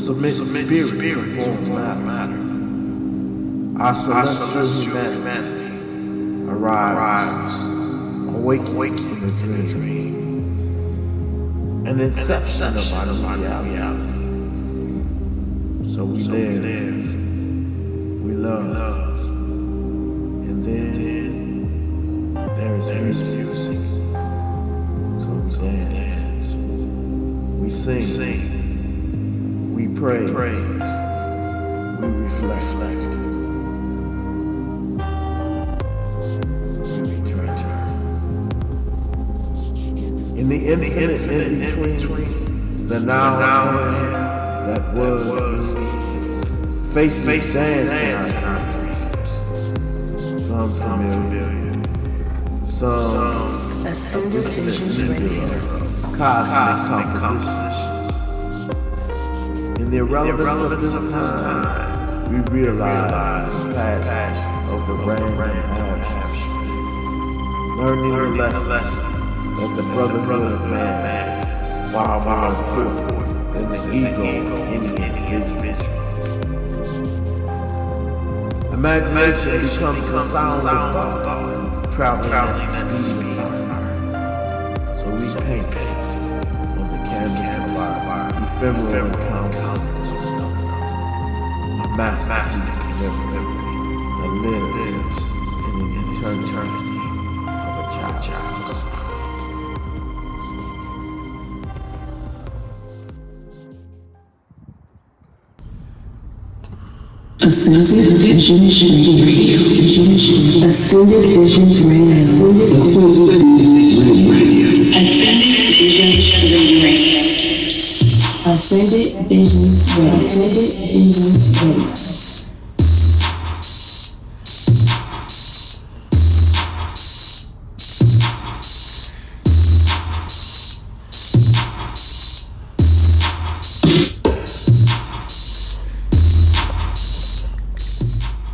submit spirit to form matter. Our celestial humanity arrives, awakening in a dream, an inception of our reality. So we live, we love, and then there is music. So we dance, we sing, we praise, we reflect. In the infinite in between, the now that was, faces dance in our dreams. Some familiar, some a singular cosmic composition. In the irrelevance of this time, we realize the passion of the random action, learning the lesson that the brotherhood of man is far more important than the ego of any individual. Imagination becomes the sound of thought, traveling at the speed of light. So we paint on the canvas of our ephemeral encounters with a masterpiece of memory that lives in an eternity of a child's. Ascended Visions Radio. Ascended Visions Radio. Ascended Visions Radio.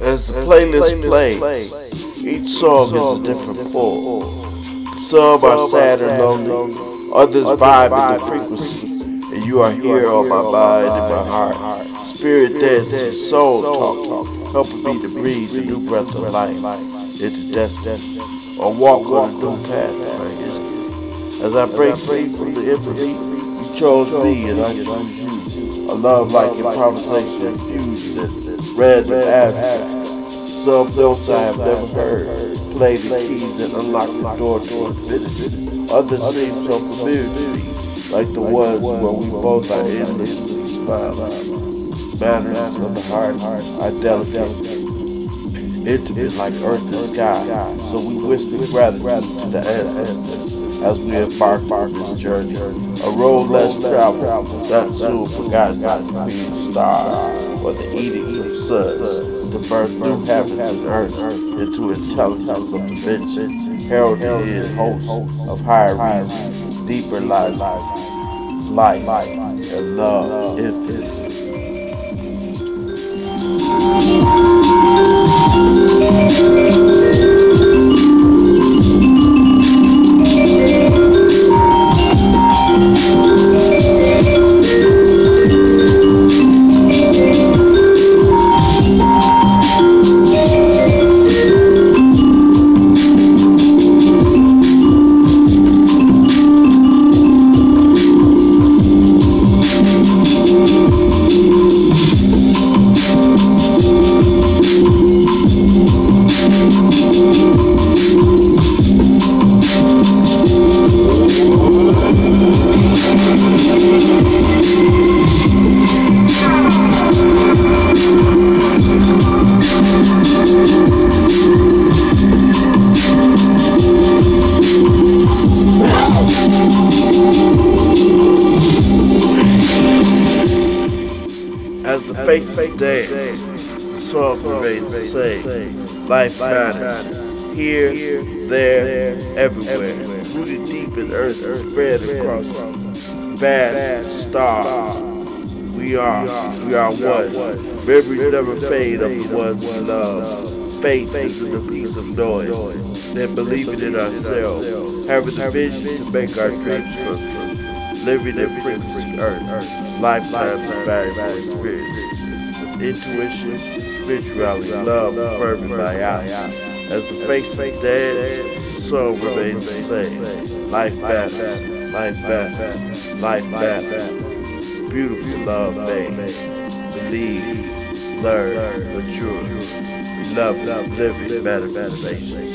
As the playlist plays, each song is a different pull. Some are sad and lonely, others vibe in the frequency, and you are here on my mind and my heart. Spirit dancing, soul talk, helping me to breathe a new breath of life into destiny, or walk on a new path to my history. As I break free from the infamy, you chose me and I chose you. A love like improvisation infused in random abstract. Some notes I have never heard, play the keys that unlock the door to infinity. Others seem so familiar to me, like the ones where we both are endlessly smiling. Matters of the heart are delicate, intimate like earth and sky, so we whisper gratitude to the ancestors as we embark on this journey. A road less traveled, not soon forgotten by the queen stars or the edicts of suns. To birth new heavens and earth into intelligence of dimension, heralded in hosts of higher reason, deeper life, and love infinite. As the faces dance, the song remains the same. Life matters, here, there, everywhere. Rooted deep in earth and spread across vast stars. We are one. Memories never fade of the ones we love. Faith is in the peace of noise. Then believing in ourselves, having the vision to make our dreams come true. living in frequency Earth, lifetimes of variable experiences, with intuition, spirituality, love, and fervent vitality. As the faces dance, the soul remains the same. Life battles, life battles, life battles. Beautiful love made. Believe, learn, mature. We love living manifestation.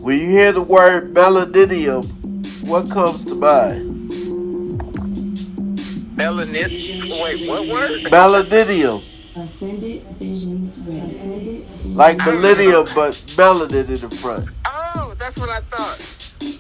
When you hear the word Melaninium, what comes to mind? Melaninium? Wait, what word? Melaninium. Ascended Visions Ready. Like millennium, but melanin in the front. Oh, that's what I thought.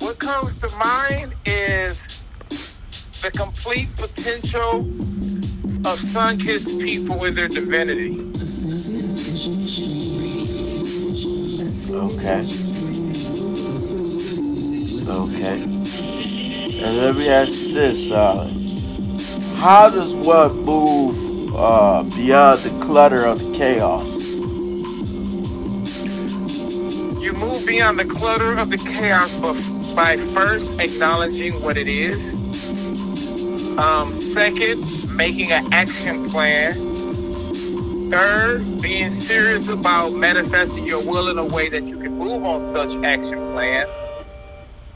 What comes to mind is the complete potential of sun-kissed people with their divinity. Okay. Okay. And let me ask you this, how does one move beyond the clutter of the chaos? You move beyond the clutter of the chaos by first acknowledging what it is. Second, making an action plan. Third, being serious about manifesting your will in a way that you can move on such action plan.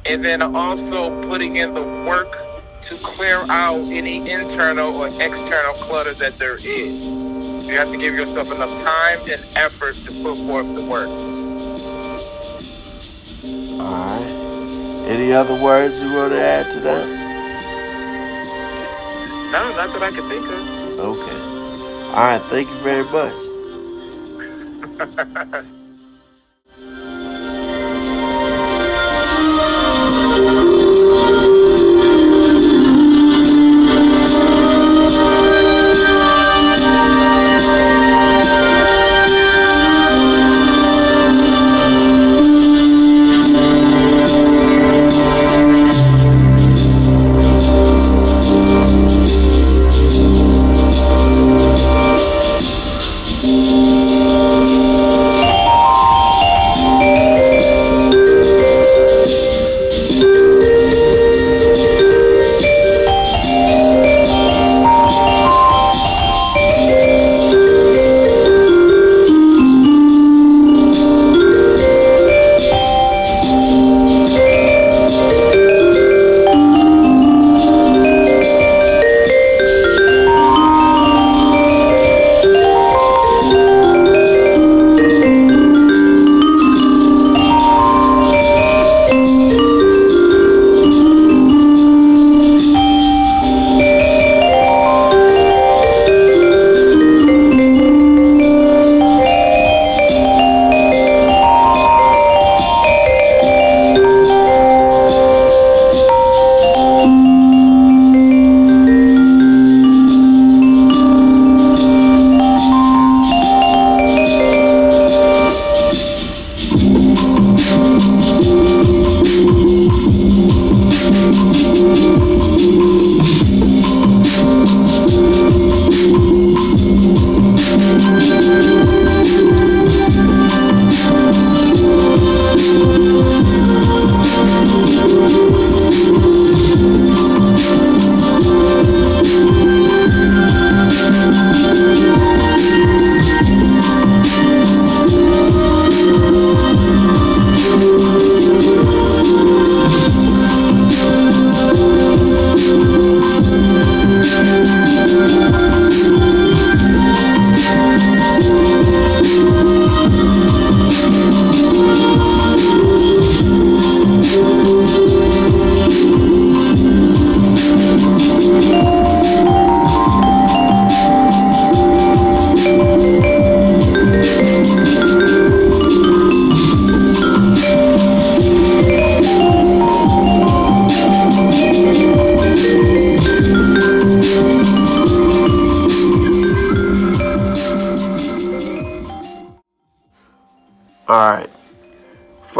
And then also putting in the work to clear out any internal or external clutter that there is. You have to give yourself enough time and effort to put forth the work. Alright. Any other words you want to add to that? No, not that I can think of. Okay. Alright, thank you very much.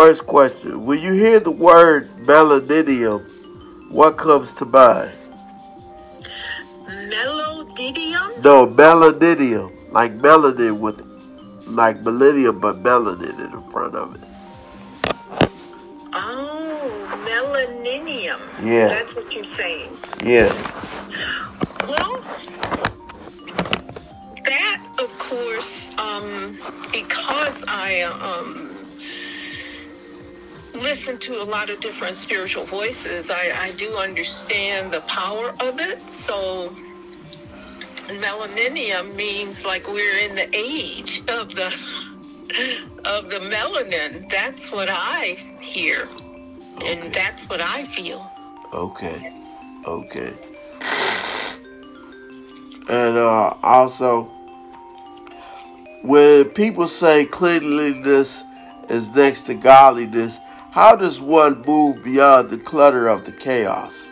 first question. When you hear the word melaninium, what comes to mind? Melodidium? No, melaninium. Like melanin with, like millennium, but melanin in the front of it. Oh, melaninium. Yeah. That's what you're saying. Yeah. Well, that, of course, because I listen to a lot of different spiritual voices, I do understand the power of it. So melaninium means like we're in the age of the melanin. That's what I hear. Okay. And that's what I feel. Okay. Okay. And also, when people say cleanliness is next to godliness, how does one move beyond the clutter of the chaos?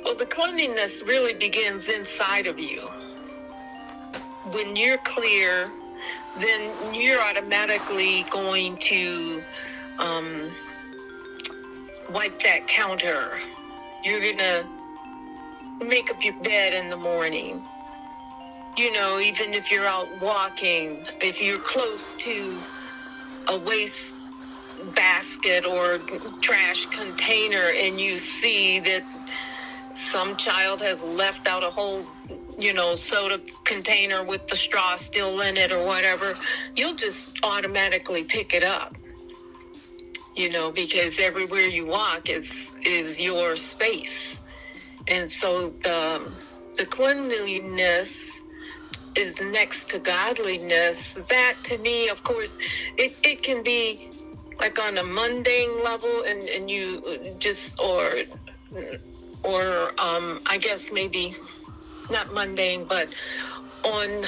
Well, the cleanliness really begins inside of you. When you're clear, then you're automatically going to wipe that counter. You're going to make up your bed in the morning. You know, even if you're out walking, if you're close to a waste basket or trash container and you see that some child has left out a whole, soda container with the straw still in it or whatever, you'll just automatically pick it up, because everywhere you walk is your space. And so the cleanliness is next to godliness. That, to me, of course, it can be like on a mundane level, and you just, or I guess maybe not mundane, but on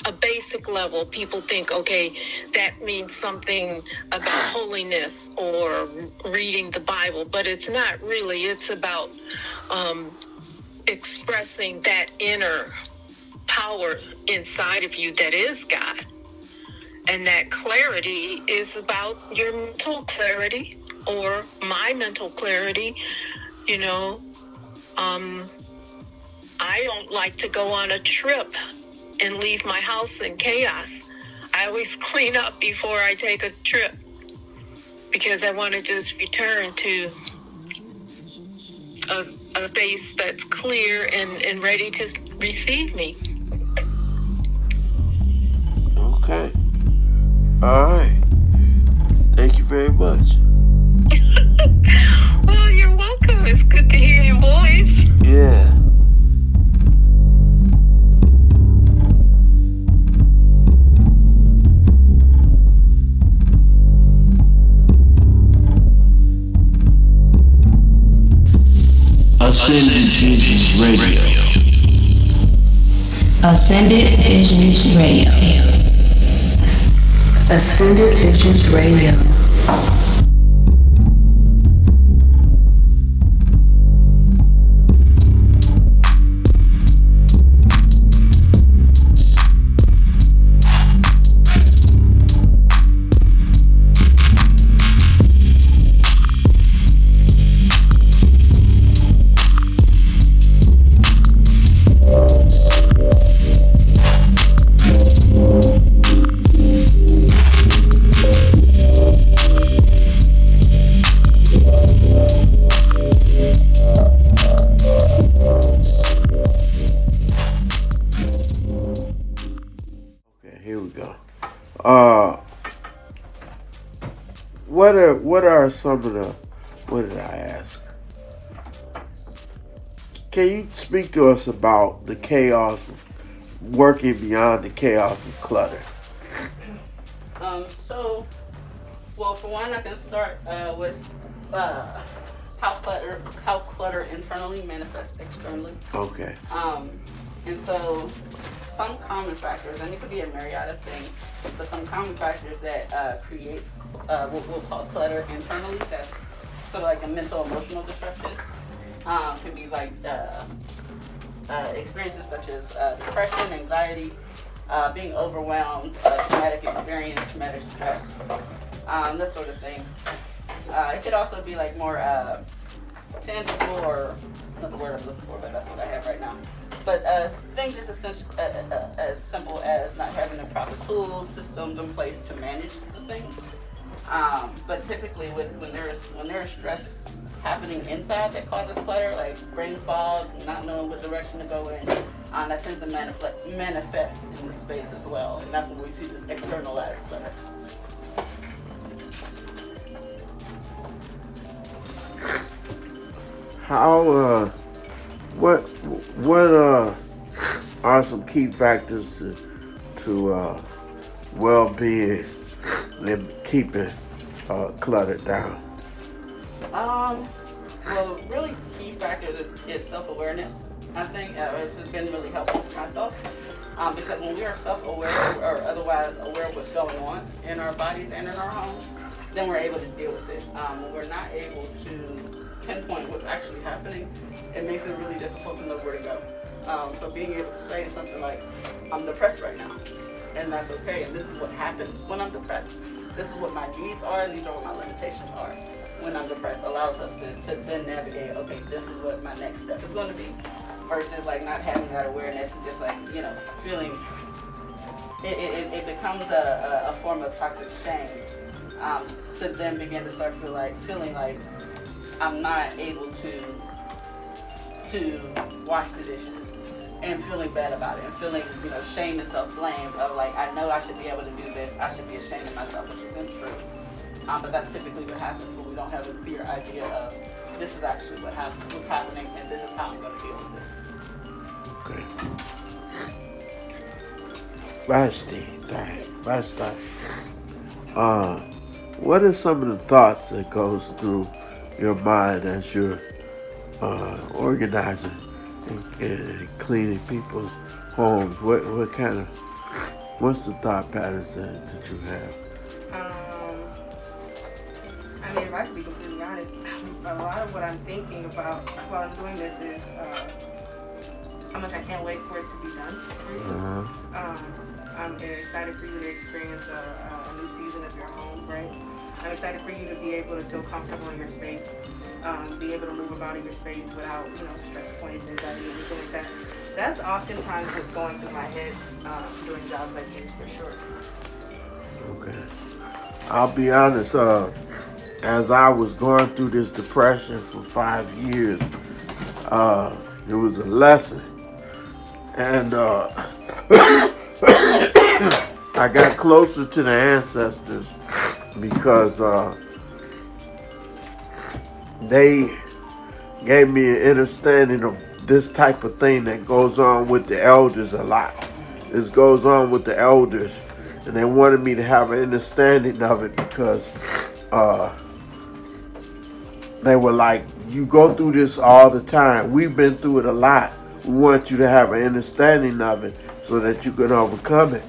a basic level, people think, okay, that means something about holiness or reading the Bible, but it's not really. It's about expressing that inner power inside of you that is God. And that clarity is about your mental clarity or my mental clarity. I don't like to go on a trip and leave my house in chaos. I always clean up before I take a trip because I want to just return to a space that's clear and ready to receive me. Okay. All right. Thank you very much. Well, you're welcome. It's good to hear your voice. Yeah. Ascended Visions Radio. Ascended Visions Radio. Ascended Visions Radio. What are some of the, what did I ask? Can you speak to us about the chaos, working beyond the chaos of clutter? Well, for one, I can start with how clutter internally manifests externally. Okay. And so some common factors, and it could be a myriad of things, but some common factors that creates what we'll call clutter internally, that's sort of like a mental emotional disruption, can be like experiences such as depression, anxiety, being overwhelmed, traumatic experience, traumatic stress, this sort of thing. It could also be like more tangible, or it's not the word I'm looking for, but that's what I have right now. But things just as simple as not having the proper tools, systems in place to manage the things. But typically, when there is stress happening inside that causes clutter, like brain fog, not knowing what direction to go in, that tends to manifest in the space as well, and that's when we see this externalized clutter. How what are some key factors to well-being and keeping clutter down? Well, really key factor is self-awareness. I think it's been really helpful for myself, because when we are self-aware or otherwise aware of what's going on in our bodies and in our homes, then we're able to deal with it. When we're not able to pinpoint what's actually happening, it makes it really difficult to know where to go. So being able to say something like, I'm depressed right now, and that's okay, and this is what happens when I'm depressed. This is what my needs are, and these are what my limitations are when I'm depressed, allows us to then navigate, okay, this is what my next step is going to be, versus like not having that awareness and just like, feeling, it becomes a form of toxic shame, to then begin to start feeling like I'm not able to wash the dishes, and feeling bad about it, and feeling, shame and self-blame of like, I know I should be able to do this, I should be ashamed of myself, which isn't true. But that's typically what happens when we don't have a clear idea of, this is actually what's happening, and this is how I'm going to deal with it. Okay. Vashti. What are some of the thoughts that goes through your mind as you're organizing and cleaning people's homes? What's the thought patterns that you have? I mean, if I can be completely honest, a lot of what I'm thinking about while I'm doing this is how much I can't wait for it to be done for you. I'm excited for you to experience a new season of your home, right? I'm excited for you to be able to feel comfortable in your space, be able to move about in your space without, stress points, anxiety, anything like that. That's oftentimes what's going through my head doing jobs like these, for sure. Okay. I'll be honest, as I was going through this depression for 5 years, it was a lesson. And I got closer to the ancestors because they gave me an understanding of this type of thing that goes on with the elders a lot. This goes on with the elders, and they wanted me to have an understanding of it because they were like, you go through this all the time. We've been through it a lot. We want you to have an understanding of it so that you can overcome it.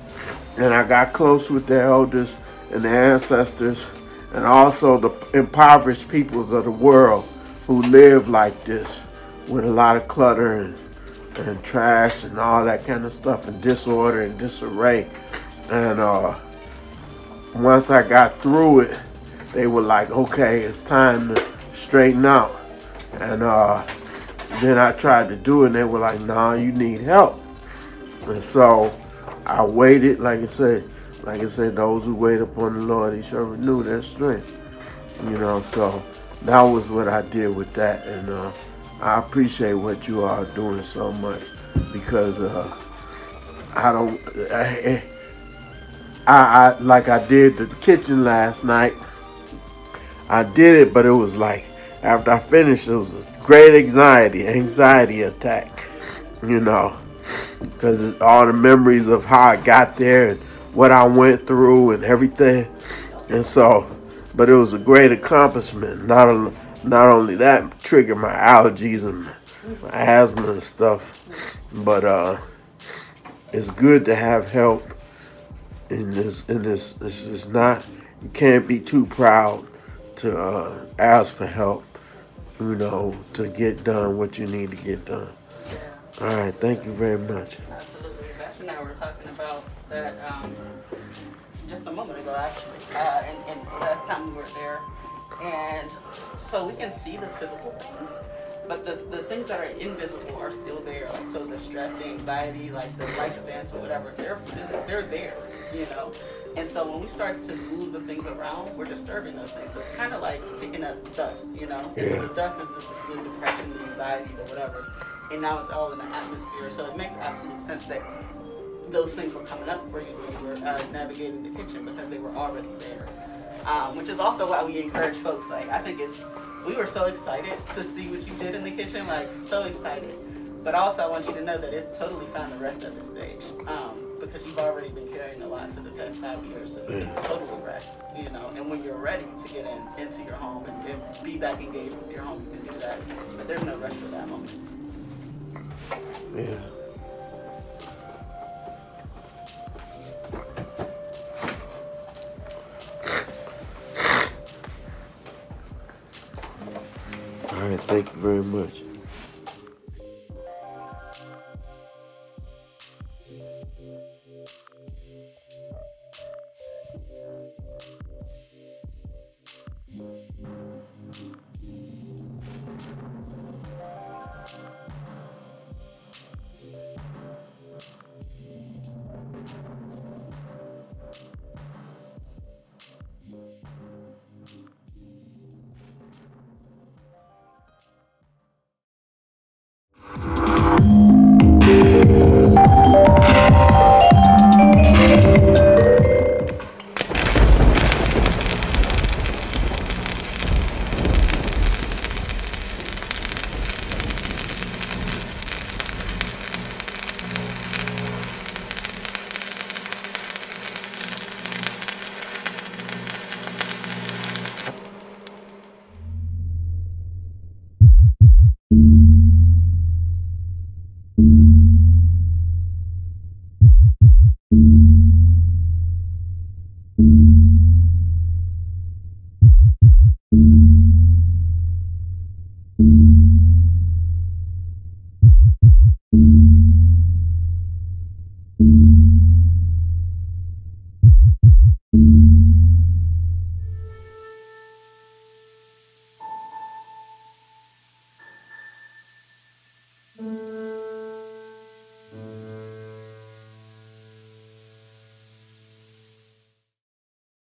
And I got close with the elders and the ancestors, and also the impoverished peoples of the world who live like this, with a lot of clutter and trash and all that kind of stuff, and disorder and disarray. And once I got through it, they were like, okay, it's time to straighten out. And then I tried to do it, and they were like, nah, you need help. And so I waited, like I said, those who wait upon the Lord, he shall renew their strength. So that was what I did with that. And I appreciate what you are doing so much, because I like I did the kitchen last night. I did it, but it was like, after I finished, it was a great anxiety attack, because all the memories of how I got there and what I went through and everything. And so, but it was a great accomplishment. Not only that, triggered my allergies and my asthma and stuff, but it's good to have help in this. This is not, you can't be too proud to ask for help, to get done what you need to get done. All right, thank you very much. Absolutely. That's I were talking about that just a moment ago, actually, and last time we were there. And so we can see the physical things, but the things that are invisible are still there. Like, so the stress, the anxiety, like the life events or whatever, they're there, you know? And so when we start to move the things around, we're disturbing those things. So it's kind of like picking up dust, you know? Yeah. The dust is the depression, the anxiety, the whatever. And now it's all in the atmosphere. So it makes absolute sense that those things were coming up for you when you were navigating the kitchen, because they were already there. Which is also why we encourage folks. Like, I think we were so excited to see what you did in the kitchen, like so excited. But also I want you to know that it's totally fine the rest of the stage, because you've already been carrying a lot for the past 5 years, so you can totally rest, you know. And when you're ready to get into your home and be back engaged with your home, you can do that. But there's no rush for that moment. Yeah. All right, thank you very much.